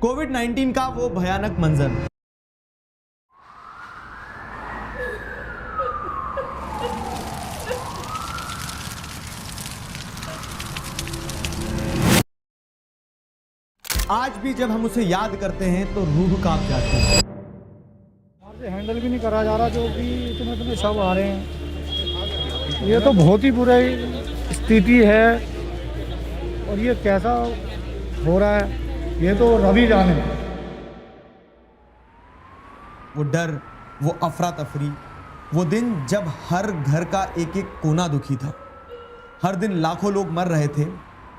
कोविड-19 का वो भयानक मंजर। आज भी जब हम उसे याद करते हैं तो रूह कांप जाती है। हैंडल भी नहीं करा जा रहा, जो भी इतने शव आ रहे हैं। ये तो बहुत ही बुरी स्थिति है और ये कैसा हो रहा है ये तो रवि जाने। वो डर, वो अफरा तफरी, वो दिन जब हर घर का एक एक कोना दुखी था। हर दिन लाखों लोग मर रहे थे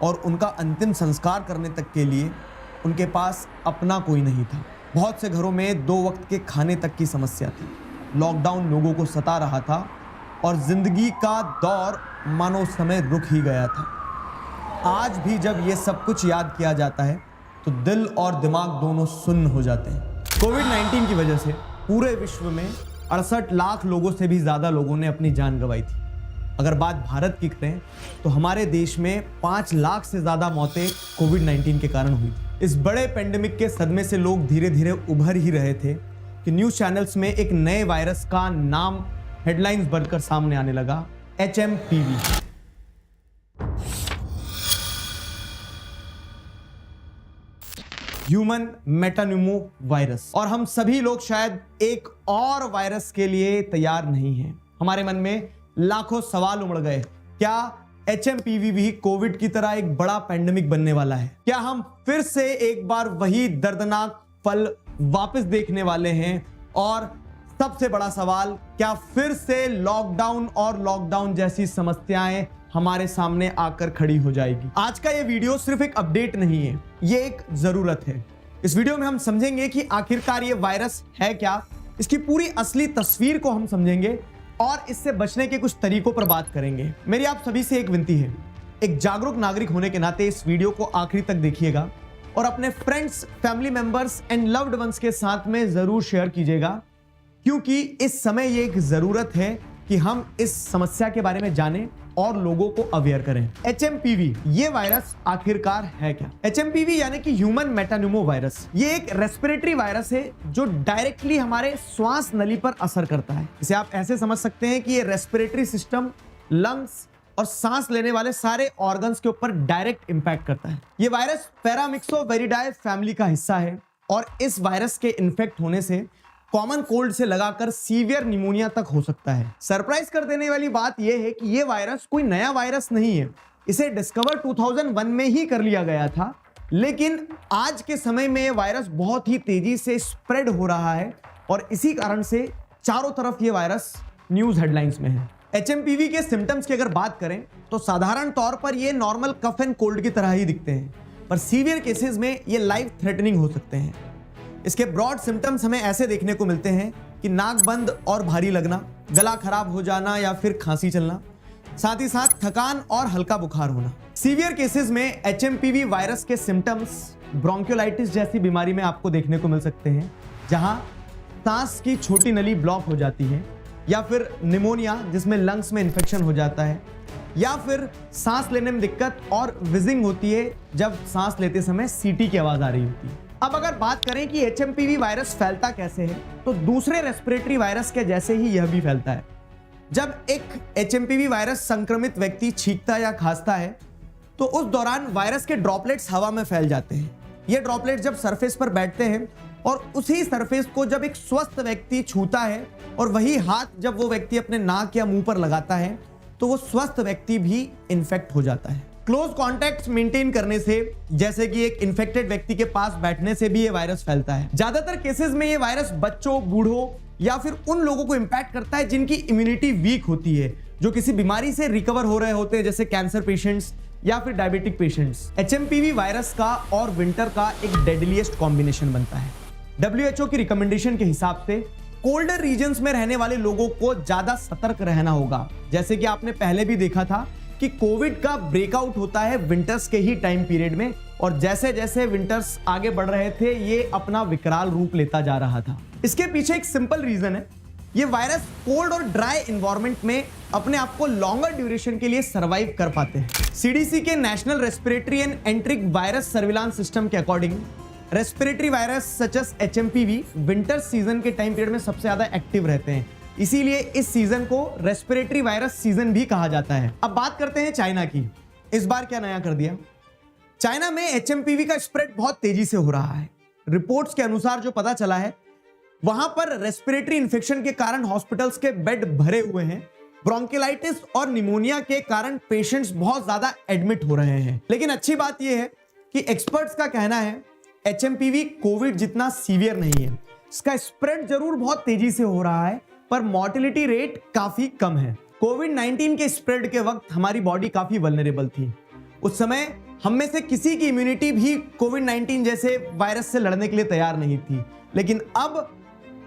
और उनका अंतिम संस्कार करने तक के लिए उनके पास अपना कोई नहीं था। बहुत से घरों में 2 वक्त के खाने तक की समस्या थी। लॉकडाउन लोगों को सता रहा था और जिंदगी का दौर मानो समय रुक ही गया था। आज भी जब ये सब कुछ याद किया जाता है तो दिल और दिमाग दोनों सुन्न हो जाते हैं। कोविड-19 की वजह से पूरे विश्व में 68 लाख लोगों से भी ज्यादा लोगों ने अपनी जान गंवाई थी। अगर बात भारत की करें तो हमारे देश में 5 लाख से ज्यादा मौतें कोविड-19 के कारण हुई थी। इस बड़े पेंडेमिक के सदमे से लोग धीरे धीरे उभर ही रहे थे कि न्यूज चैनल्स में एक नए वायरस का नाम हेडलाइंस बनकर सामने आने लगा, HMPV। Human मेटान्यूमो virus. और हम सभी लोग शायद एक और वायरस के लिए तैयार नहीं हैं। हमारे मन में लाखों सवाल उमड़ गए। क्या HMPV भी कोविड की तरह एक बड़ा पेंडेमिक बनने वाला है? क्या हम फिर से एक बार वही दर्दनाक पल वापस देखने वाले हैं? और सबसे बड़ा सवाल, क्या फिर से लॉकडाउन और लॉकडाउन जैसी समस्याएं हमारे सामने आकर खड़ी हो जाएगी? आज का ये वीडियो सिर्फ एक अपडेट नहीं है, ये एक जरूरत है। इस वीडियो में हम समझेंगे कि आखिरकार ये वायरस है क्या, इसकी पूरी असली तस्वीर को हम समझेंगे और इससे बचने के कुछ तरीकों पर बात करेंगे। मेरी आप सभी से एक विनती है, एक जागरूक नागरिक होने के नाते इस वीडियो को आखिरी तक देखिएगा और अपने friends, family members and loved ones के साथ में जरूर शेयर कीजिएगा, क्योंकि इस समय ये एक जरूरत है कि हम इस समस्या के बारे में जानें और लोगों को अवेयर करें। HMPV ये वायरस आखिरकार है क्या? HMPV यानी कि ह्यूमन मेटान्यूमो वायरस, ये एक रेस्पिरेटरी वायरस है जो डायरेक्टली हमारे श्वास नली पर असर करता है। इसे आप ऐसे समझ सकते हैं कि ये रेस्पिरेटरी सिस्टम, लंग्स और सांस लेने वाले सारे ऑर्गन्स के ऊपर डायरेक्ट इंपैक्ट करता है। ये वायरस पैरामिक्सोवेरिडाए फैमिली का हिस्सा है और इस वायरस के इन्फेक्ट होने से कॉमन कोल्ड से लगाकर सीवियर निमोनिया तक हो सकता है। सरप्राइज कर देने वाली बात यह है कि यह वायरस कोई नया वायरस नहीं है। इसे डिस्कवर 2001 में ही कर लिया गया था, लेकिन आज के समय में यह वायरस बहुत ही तेजी से स्प्रेड हो रहा है और इसी कारण से चारों तरफ यह वायरस न्यूज हेडलाइंस में है। HMPV के सिम्टम्स की अगर बात करें तो साधारण तौर पर यह नॉर्मल कफ एंड कोल्ड की तरह ही दिखते हैं, पर सीवियर केसेस में यह लाइफ थ्रेटनिंग हो सकते हैं। इसके ब्रॉड सिम्टम्स हमें ऐसे देखने को मिलते हैं कि नाक बंद और भारी लगना, गला खराब हो जाना या फिर खांसी चलना, साथ ही साथ थकान और हल्का बुखार होना। सीवियर केसेस में HMPV वायरस के सिम्टम्स ब्रोंकियोलाइटिस जैसी बीमारी में आपको देखने को मिल सकते हैं, जहां सांस की छोटी नली ब्लॉक हो जाती है, या फिर निमोनिया जिसमें लंग्स में इंफेक्शन हो जाता है, या फिर सांस लेने में दिक्कत और विजिंग होती है जब सांस लेते समय सीटी की आवाज आ रही होती है। अब अगर बात करें कि HMPV वायरस फैलता कैसे है, तो दूसरे रेस्पिरेटरी वायरस के जैसे ही यह भी फैलता है। जब एक HMPV वायरस संक्रमित व्यक्ति छींकता या खांसता है तो उस दौरान वायरस के ड्रॉपलेट्स हवा में फैल जाते हैं। ये ड्रॉपलेट जब सरफेस पर बैठते हैं और उसी सरफेस को जब एक स्वस्थ व्यक्ति छूता है और वही हाथ जब वो व्यक्ति अपने नाक या मुंह पर लगाता है तो वो स्वस्थ व्यक्ति भी इन्फेक्ट हो जाता है। क्लोज कॉन्टैक्ट मेंटेन करने से, जैसे कि एक इन्फेक्टेड व्यक्ति के पास बैठने से भी ये वायरस फैलता है। ज्यादातर केसेस में ये वायरस बच्चों, बूढ़ों या फिर उन लोगों को इंपैक्ट करता है जिनकी इम्यूनिटी वीक होती है, जो किसी बीमारी से रिकवर हो रहे होते हैं, जैसे कैंसर पेशेंट्स या फिर डायबिटिक पेशेंट्स। HMPV वायरस का और विंटर का एक डेडलीस्ट कॉम्बिनेशन बनता है। WHO की रिकमेंडेशन के हिसाब से कोल्डर रीजन्स में रहने वाले लोगों को ज्यादा सतर्क रहना होगा। जैसे कि आपने पहले भी देखा था कि कोविड का ब्रेकआउट होता है विंटर्स के ही टाइम पीरियड में, और जैसे जैसे विंटर्स आगे बढ़ रहे थे ये अपना विकराल रूप लेता जा रहा था। इसके पीछे एक सिंपल रीजन है, ये वायरस कोल्ड और ड्राई एनवायरनमेंट में अपने आप को लॉन्गर ड्यूरेशन के लिए सर्वाइव कर पाते हैं। CDC के national respiratory and enteric virus surveillance system के according respiratory virus such as HMPV winter season के टाइम पीरियड में सबसे ज्यादा एक्टिव रहते हैं, इसीलिए इस सीजन को रेस्पिरेटरी वायरस सीजन भी कहा जाता है। अब बात करते हैं चाइना की। इस बार क्या नया कर दिया? चाइना में HMPV का स्प्रेड बहुत तेजी से हो रहा है। रिपोर्ट्स के अनुसार जो पता चला है, वहां पर रेस्पिरेटरी इन्फेक्शन के कारण हॉस्पिटल्स के बेड भरे हुए हैं। ब्रोंकिलाइटिस और निमोनिया के कारण पेशेंट्स बहुत ज्यादा एडमिट हो रहे हैं। लेकिन अच्छी बात यह है कि एक्सपर्ट्स का कहना है HMPV कोविड जितना सीवियर नहीं है। इसका स्प्रेड जरूर बहुत तेजी से हो रहा है, पर मॉर्टिलिटी रेट काफी कम है। कोविड-19 के स्प्रेड के वक्त हमारी बॉडी काफी वल्नरेबल थी। उस समय हम में से किसी की इम्यूनिटी भी कोविड-19 जैसे वायरस से लड़ने के लिए तैयार नहीं थी, लेकिन अब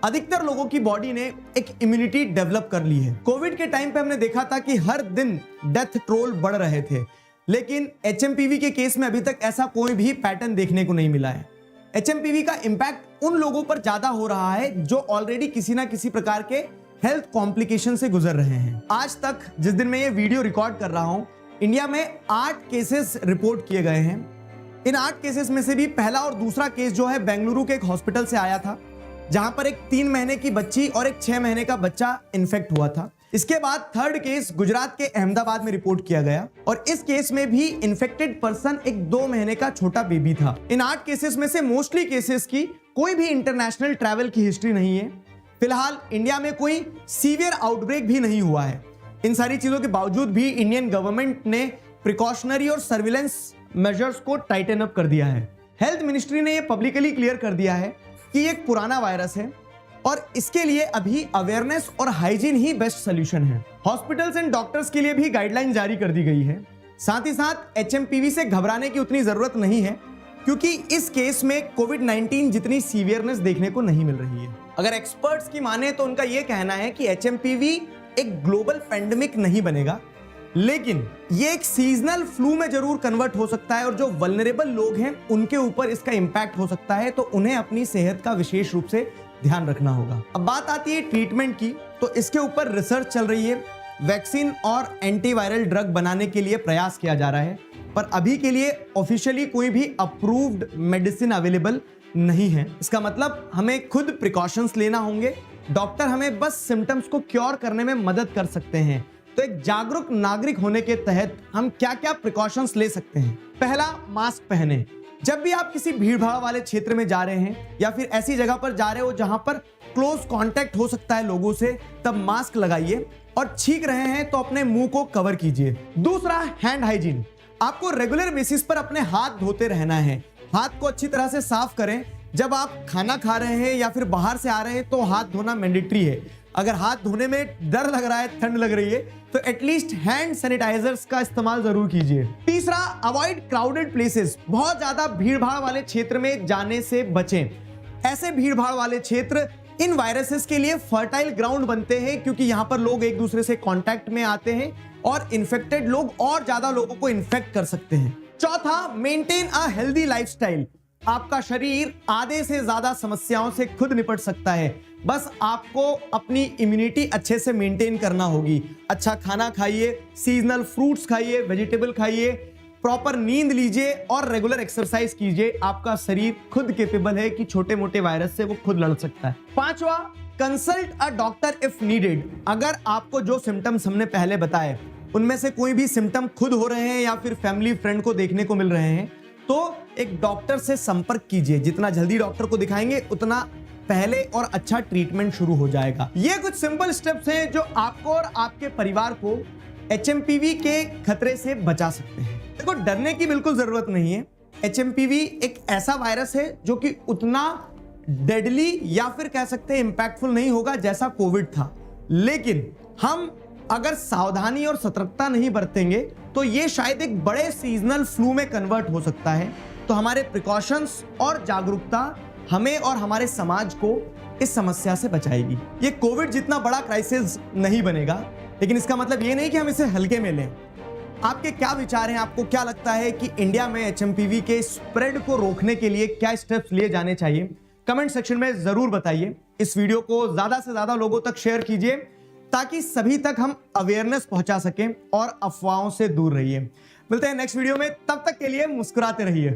अधिकतर लोगों की बॉडी ने एक इम्यूनिटी डेवलप कर ली है। कोविड के टाइम पे हमने देखा था कि हर दिन डेथ टोल बढ़ रहे थे, लेकिन HMPV के केस में अभी तक ऐसा कोई भी पैटर्न देखने को नहीं मिला है। HMPV का इंपैक्ट उन लोगों पर ज्यादा हो रहा है जो ऑलरेडी किसी ना किसी प्रकार के हेल्थ कॉम्प्लिकेशन से गुजर रहे हैं। आज तक जिस दिन मैं ये वीडियो रिकॉर्ड कर रहा हूं, इंडिया में 8 केसेस रिपोर्ट किए गए हैं। इन 8 केसेस में से भी पहला और दूसरा केस जो है बेंगलुरु के एक हॉस्पिटल से आया था, जहां पर एक 3 महीने की बच्ची और एक 6 महीने का बच्चा इन्फेक्ट हुआ था। इसके बाद थर्ड केस गुजरात के अहमदाबाद में रिपोर्ट किया गया और इस केस में भी इन्फेक्टेड पर्सन एक 2 महीने का छोटा बेबी था। इन 8 केसेस में से मोस्टली केसेस की कोई भी इंटरनेशनल ट्रैवल की हिस्ट्री नहीं है। फिलहाल इंडिया में कोई सीवियर आउटब्रेक भी नहीं हुआ है। इन सारी चीजों के बावजूद भी इंडियन गवर्नमेंट ने प्रिकॉशनरी और सर्विलेंस मेजर्स को टाइटन अप कर दिया है। हेल्थ मिनिस्ट्री ने यह पब्लिकली क्लियर कर दिया है कि एक पुराना वायरस है और इसके लिए अभी अवेयरनेस और हाइजीन ही बेस्ट सॉल्यूशन है। हॉस्पिटल्स एंड डॉक्टर्स के लिए भी गाइडलाइन जारी कर दी गई है। साथ ही साथ HMPV से घबराने की उतनी जरूरत नहीं है, क्योंकि इस केस में कोविड-19 जितनी सीवियरनेस देखने को नहीं मिल रही है। अगर एक्सपर्ट्स की माने तो उनका यह कहना है कि HMPV एक ग्लोबल पेंडेमिक नहीं बनेगा, लेकिन ये एक सीजनल फ्लू में जरूर कन्वर्ट हो सकता है और जो वल्नरेबल लोग हैं उनके ऊपर इसका इंपैक्ट हो सकता है, तो उन्हें अपनी सेहत का विशेष रूप से ध्यान रखना होगा। अब बात आती है ट्रीटमेंट की, तो इसके ऊपर रिसर्च चल रही है। वैक्सीन और एंटीवायरल ड्रग बनाने के लिए प्रयास किया जा रहा है, पर अभी के लिए ऑफिशियली कोई भी अप्रूव्ड मेडिसिन अवेलेबल नहीं है। इसका मतलब हमें खुद प्रिकॉशंस लेना होंगे। डॉक्टर हमें बस सिम्टम्स को क्योर करने में मदद कर सकते हैं। तो एक जागरूक नागरिक होने के तहत हम क्या क्या प्रिकॉशंस ले सकते हैं? पहला, मास्क पहने। जब भी आप किसी भीड़भाड़ वाले क्षेत्र में जा रहे हैं या फिर ऐसी जगह पर जा रहे हो जहां पर क्लोज कांटेक्ट हो सकता है लोगों से, तब मास्क लगाइए और छींक रहे हैं तो अपने मुंह को कवर कीजिए। दूसरा, हैंड हाइजीन। आपको रेगुलर बेसिस पर अपने हाथ धोते रहना है। हाथ को अच्छी तरह से साफ करें। जब आप खाना खा रहे हैं या फिर बाहर से आ रहे हैं तो हाथ धोना मैंडेटरी है। अगर हाथ धोने में डर लग रहा है, ठंड लग रही है, तो एटलीस्ट हैंड सैनिटाइजर्स का इस्तेमाल जरूर कीजिए। तीसरा, अवॉइड क्राउडेड प्लेसेस। बहुत ज्यादा भीड़भाड़ वाले क्षेत्र में जाने से बचें। ऐसे भीड़भाड़ वाले क्षेत्र इन वायरसेस के लिए फर्टाइल ग्राउंड बनते हैं, क्योंकि यहां पर लोग एक दूसरे से कांटेक्ट में आते हैं और इन्फेक्टेड लोग और ज्यादा लोगों को इन्फेक्ट कर सकते हैं। चौथा, मेंटेन अ हेल्दी लाइफस्टाइल। आपका शरीर आधे से ज्यादा समस्याओं से खुद निपट सकता है, बस आपको अपनी इम्यूनिटी अच्छे से मेंटेन करना होगी। अच्छा खाना खाइए, सीजनल फ्रूट्स खाइए, वेजिटेबल खाइए, प्रॉपर नींद लीजिए और रेगुलर एक्सरसाइज कीजिए। आपका शरीर खुद कैपेबल है कि छोटे मोटे वायरस से वो खुद लड़ सकता है। पांचवा, consult a doctor if needed. अगर आपको जो सिम्टम्स हमने पहले बताए उनमें से कोई भी सिम्टम खुद हो रहे हैं या फिर फैमिली फ्रेंड को देखने को मिल रहे हैं, तो एक डॉक्टर से संपर्क कीजिए। जितना जल्दी डॉक्टर को दिखाएंगे उतना पहले और अच्छा ट्रीटमेंट शुरू हो जाएगा। ये कुछ सिंपल स्टेप्स हैं जो आपको और आपके परिवार को HMPV के खतरे से बचा सकते हैं। देखो, डरने की बिल्कुल जरूरत नहीं है। HMPV एक ऐसा वायरस है जो कि उतना डेडली या फिर कह सकते हैं इंपैक्टफुल नहीं होगा जैसा कोविड था, लेकिन हम अगर सावधानी और सतर्कता नहीं बरतेंगे तो ये शायद एक बड़े सीजनल फ्लू में कन्वर्ट हो सकता है। तो हमारे प्रिकॉशंस और जागरूकता हमें और हमारे समाज को इस समस्या से बचाएगी। ये कोविड जितना बड़ा क्राइसिस नहीं बनेगा, लेकिन इसका मतलब ये नहीं कि हम इसे हल्के में लें। आपके क्या विचार हैं? आपको क्या लगता है कि इंडिया में HMPV के स्प्रेड को रोकने के लिए क्या स्टेप्स लिए जाने चाहिए? कमेंट सेक्शन में जरूर बताइए। इस वीडियो को ज्यादा से ज्यादा लोगों तक शेयर कीजिए ताकि सभी तक हम अवेयरनेस पहुंचा सकें और अफवाहों से दूर रहिए। मिलते हैं नेक्स्ट वीडियो में, तब तक के लिए मुस्कुराते रहिए।